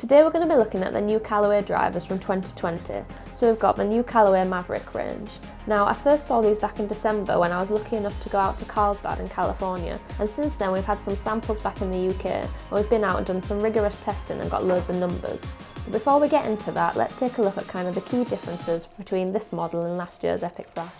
Today we're going to be looking at the new Callaway drivers from 2020. So we've got the new Callaway Mavrik range. Now I first saw these back in December when I was lucky enough to go out to Carlsbad in California, and since then we've had some samples back in the UK and we've been out and done some rigorous testing and got loads of numbers. But before we get into that, let's take a look at kind of the key differences between this model and last year's Epic Flash.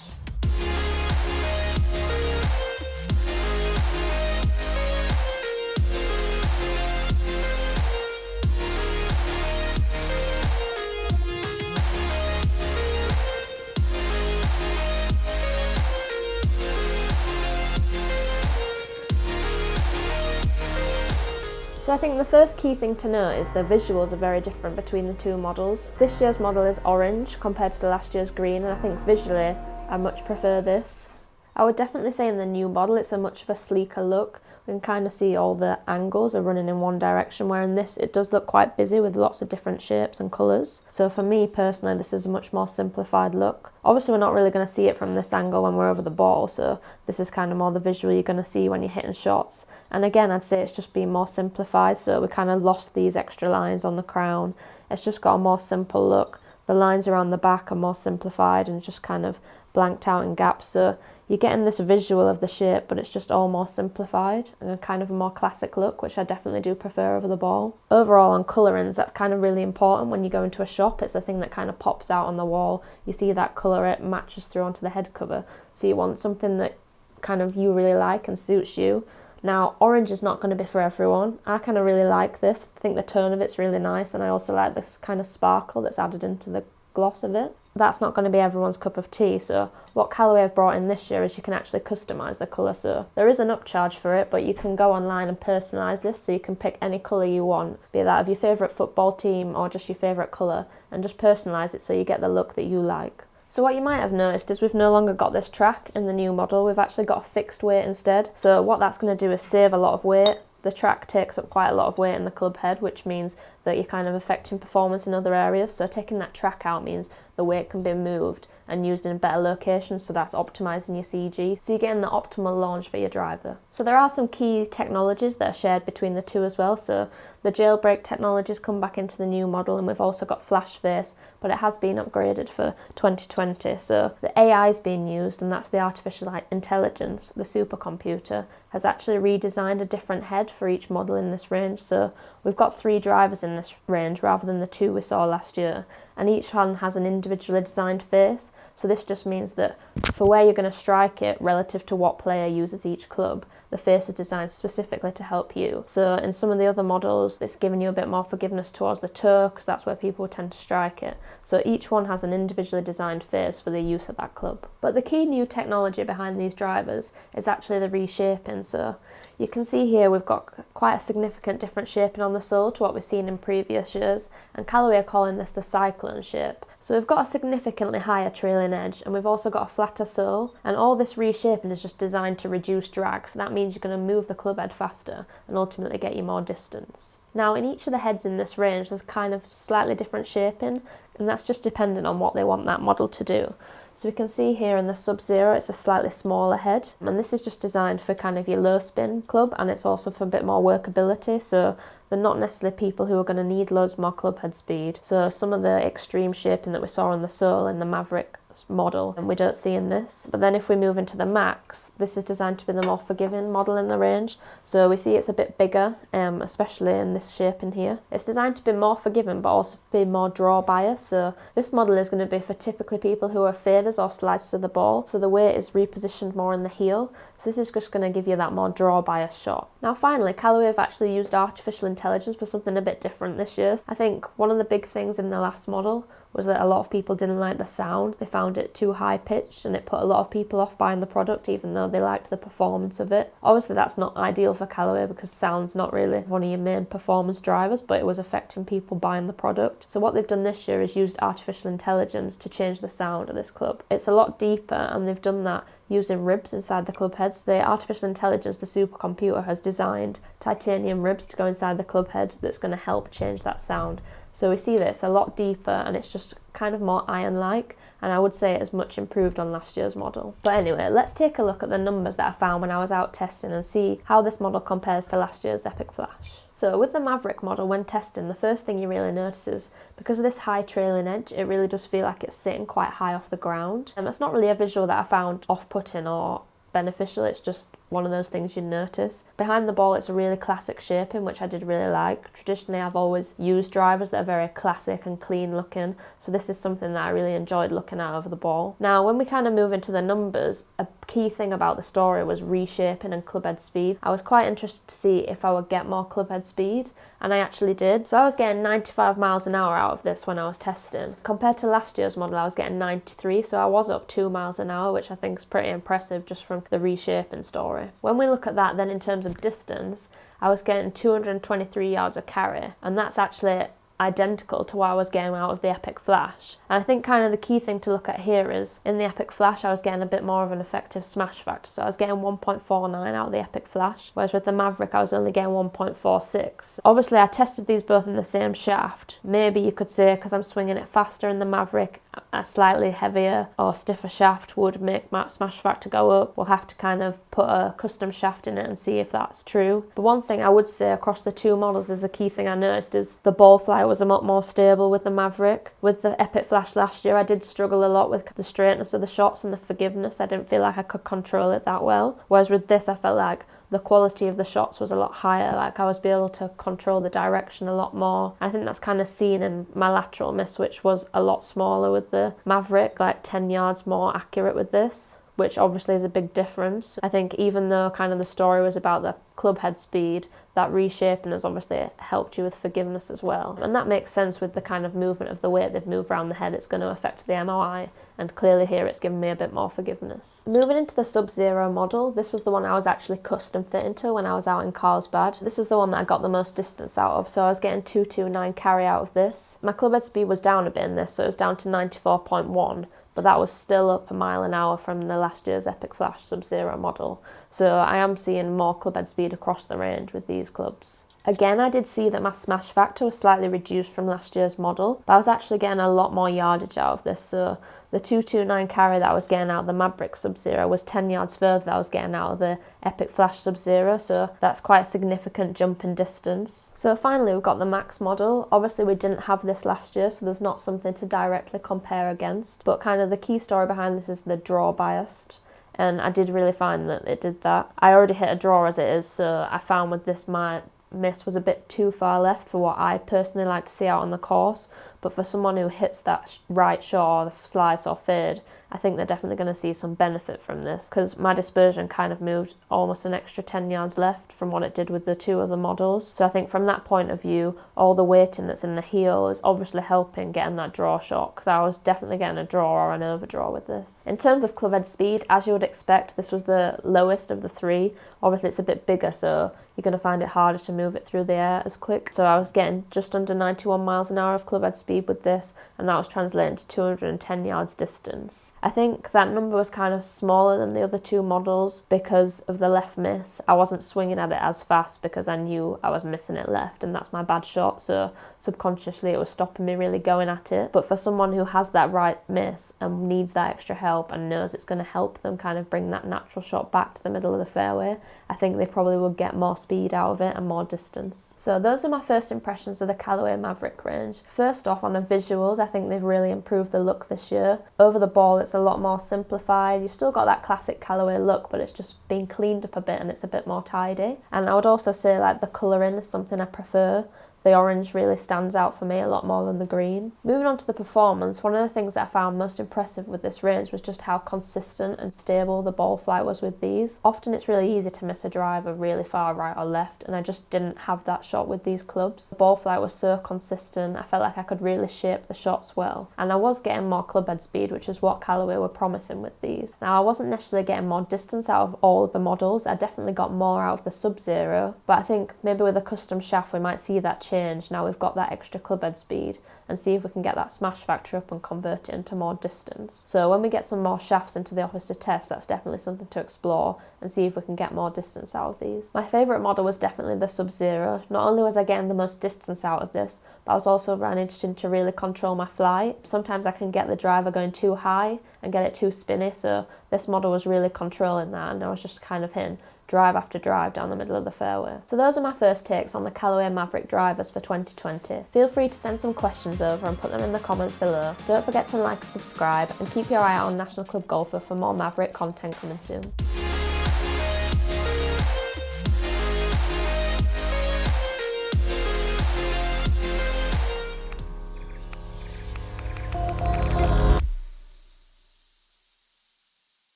So I think the first key thing to note is the visuals are very different between the two models. This year's model is orange compared to the last year's green, and I think visually I much prefer this. I would definitely say in the new model it's a much of a sleeker look. We can kind of see all the angles are running in one direction, where in this it does look quite busy with lots of different shapes and colours. So for me personally, this is a much more simplified look. Obviously we're not really going to see it from this angle when we're over the ball, so this is kind of more the visual you're going to see when you're hitting shots. And again, I'd say it's just been more simplified, so we kind of lost these extra lines on the crown. It's just got a more simple look. The lines around the back are more simplified and just kind of blanked out in gaps, so you're getting this visual of the shape, but it's just all more simplified and a kind of a more classic look, which I definitely do prefer over the ball. Overall on colourings, that's kind of really important when you go into a shop. It's the thing that kind of pops out on the wall. You see that colour, it matches through onto the head cover. So you want something that kind of you really like and suits you. Now, orange is not going to be for everyone. I kind of really like this. I think the tone of it's really nice, and I also like this kind of sparkle that's added into the gloss of it. That's not going to be everyone's cup of tea, so what Callaway have brought in this year is you can actually customise the colour. So there is an upcharge for it, but you can go online and personalise this, so you can pick any colour you want, be that of your favourite football team or just your favourite colour, and just personalise it so you get the look that you like. So what you might have noticed is we've no longer got this track in the new model. We've actually got a fixed weight instead. So what that's going to do is save a lot of weight. The track takes up quite a lot of weight in the club head, which means that you're kind of affecting performance in other areas. So taking that track out means the weight can be moved and used in better locations, so that's optimising your CG. So you're getting the optimal launch for your driver. So there are some key technologies that are shared between the two as well. So the jailbreak technologies come back into the new model, and we've also got flash face, but it has been upgraded for 2020. So the AI is being used, and that's the artificial intelligence. The supercomputer has actually redesigned a different head for each model in this range. So we've got 3 drivers in this range rather than the 2 we saw last year, and each one has an individually designed face. So this just means that for where you're going to strike it relative to what player uses each club, the face is designed specifically to help you. So in some of the other models, it's giving you a bit more forgiveness towards the toe, because that's where people tend to strike it. So each one has an individually designed face for the use of that club. But the key new technology behind these drivers is actually the reshaping. So you can see here we've got quite a significant different shaping on the sole to what we've seen in previous years, and Callaway are calling this the cyclone shape. So we've got a significantly higher trailing edge, and we've also got a flatter sole, and all this reshaping is just designed to reduce drag, so that means you're going to move the club head faster and ultimately get you more distance. Now in each of the heads in this range there's kind of slightly different shaping, and that's just dependent on what they want that model to do. So we can see here in the Sub-Zero it's a slightly smaller head, and this is just designed for kind of your low spin club, and it's also for a bit more workability, so they're not necessarily people who are going to need loads more club head speed. So some of the extreme shaping that we saw on the sole in the Mavrik model, and we don't see in this. But then if we move into the Max, this is designed to be the more forgiving model in the range. So we see it's a bit bigger, especially in this shape in here. It's designed to be more forgiving but also be more draw bias. So this model is going to be for typically people who are faders or slicers of the ball. So the weight is repositioned more in the heel. So this is just going to give you that more draw bias shot. Now finally, Callaway have actually used artificial intelligence for something a bit different this year. I think one of the big things in the last model was that a lot of people didn't like the sound. They found it too high pitched, and it put a lot of people off buying the product even though they liked the performance of it. Obviously that's not ideal for Callaway because sound's not really one of your main performance drivers, but it was affecting people buying the product. So what they've done this year is used artificial intelligence to change the sound of this club. It's a lot deeper, and they've done that using ribs inside the club heads. The artificial intelligence, the supercomputer, has designed titanium ribs to go inside the club head that's going to help change that sound. So we see that it's a lot deeper, and it's just kind of more iron-like, and I would say it is much improved on last year's model. But anyway, let's take a look at the numbers that I found when I was out testing and see how this model compares to last year's Epic Flash. So with the Mavrik model, when testing, the first thing you really notice is because of this high trailing edge, it really does feel like it's sitting quite high off the ground. And that's not really a visual that I found off-putting or beneficial, it's just one of those things you notice. Behind the ball, it's a really classic shaping, which I did really like. Traditionally, I've always used drivers that are very classic and clean looking, so this is something that I really enjoyed looking at over the ball. Now, when we kind of move into the numbers, a key thing about the story was reshaping and clubhead speed. I was quite interested to see if I would get more clubhead speed, and I actually did. So I was getting 95 miles an hour out of this when I was testing. Compared to last year's model, I was getting 93, so I was up 2 miles an hour, which I think is pretty impressive just from the reshaping story. When we look at that then in terms of distance, I was getting 223 yards a carry, and that's actually identical to what I was getting out of the Epic Flash. And I think kind of the key thing to look at here is in the Epic Flash I was getting a bit more of an effective smash factor, so I was getting 1.49 out of the Epic Flash, whereas with the Mavrik I was only getting 1.46. Obviously I tested these both in the same shaft. Maybe you could say because I'm swinging it faster in the Mavrik, a slightly heavier or stiffer shaft would make my smash factor go up. We'll have to kind of put a custom shaft in it and see if that's true. The one thing I would say across the two models is a key thing I noticed is the ball fly was a lot more stable with the Mavrik. With the Epic Flash last year I did struggle a lot with the straightness of the shots and the forgiveness. I didn't feel like I could control it that well, whereas with this I felt like the quality of the shots was a lot higher, like I was able to control the direction a lot more. I think that's kind of seen in my lateral miss, which was a lot smaller with the Mavrik, like 10 yards more accurate with this, which obviously is a big difference. I think even though kind of the story was about the club head speed, that reshaping has obviously helped you with forgiveness as well. And that makes sense with the kind of movement of the weight they've moved around the head, it's going to affect the MOI. And clearly here it's given me a bit more forgiveness. Moving into the Sub-Zero model, this was the one I was actually custom fitting to when I was out in Carlsbad. This is the one that I got the most distance out of, so I was getting 229 carry out of this. My clubhead speed was down a bit in this, so it was down to 94.1, but that was still up a mile an hour from the last year's Epic Flash Sub-Zero model. So I am seeing more clubhead speed across the range with these clubs. Again, I did see that my smash factor was slightly reduced from last year's model, but I was actually getting a lot more yardage out of this, so the 229 carry that I was getting out of the Mavrik Sub-Zero was 10 yards further than I was getting out of the Epic Flash Sub-Zero, so that's quite a significant jump in distance. So finally we've got the Max model. Obviously we didn't have this last year, so there's not something to directly compare against, but kind of the key story behind this is the draw biased. And I did really find that it did that. I already hit a draw as it is, so I found with this my miss was a bit too far left for what I personally like to see out on the course, but for someone who hits that right shot or the slice or fade, I think they're definitely going to see some benefit from this, because my dispersion kind of moved almost an extra 10 yards left from what it did with the two other models. So I think from that point of view, all the weighting that's in the heel is obviously helping getting that draw shot, because I was definitely getting a draw or an overdraw with this. In terms of clubhead speed, as you would expect, this was the lowest of the three. Obviously it's a bit bigger, so you're going to find it harder to move it through the air as quick. So I was getting just under 91 miles an hour of clubhead speed with this, and that was translating to 210 yards distance. I think that number was kind of smaller than the other two models because of the left miss. I wasn't swinging at it as fast because I knew I was missing it left, and that's my bad shot, so subconsciously it was stopping me really going at it. But for someone who has that right miss and needs that extra help and knows it's going to help them kind of bring that natural shot back to the middle of the fairway, I think they probably would get more speed out of it and more distance. So those are my first impressions of the Callaway Mavrik range. First off, on the visuals, I think they've really improved the look this year. Over the ball it's a lot more simplified. You've still got that classic Callaway look, but it's just been cleaned up a bit and it's a bit more tidy. And I would also say like the colouring is something I prefer. The orange really stands out for me a lot more than the green. Moving on to the performance, one of the things that I found most impressive with this range was just how consistent and stable the ball flight was with these. Often it's really easy to miss a driver really far right or left, and I just didn't have that shot with these clubs. The ball flight was so consistent, I felt like I could really shape the shots well. And I was getting more clubhead speed, which is what Callaway were promising with these. Now I wasn't necessarily getting more distance out of all of the models, I definitely got more out of the Sub-Zero, but I think maybe with a custom shaft we might see that change now we've got that extra clubhead speed, and see if we can get that smash factor up and convert it into more distance. So when we get some more shafts into the office to test, that's definitely something to explore and see if we can get more distance out of these. My favourite model was definitely the Sub-Zero. Not only was I getting the most distance out of this, but I was also managing to really control my flight. Sometimes I can get the driver going too high and get it too spinny, so this model was really controlling that, and I was just kind of hitting drive after drive down the middle of the fairway. So those are my first takes on the Callaway Mavrik drivers for 2020. Feel free to send some questions over and put them in the comments below. Don't forget to like and subscribe, and keep your eye out on National Club Golfer for more Mavrik content coming soon.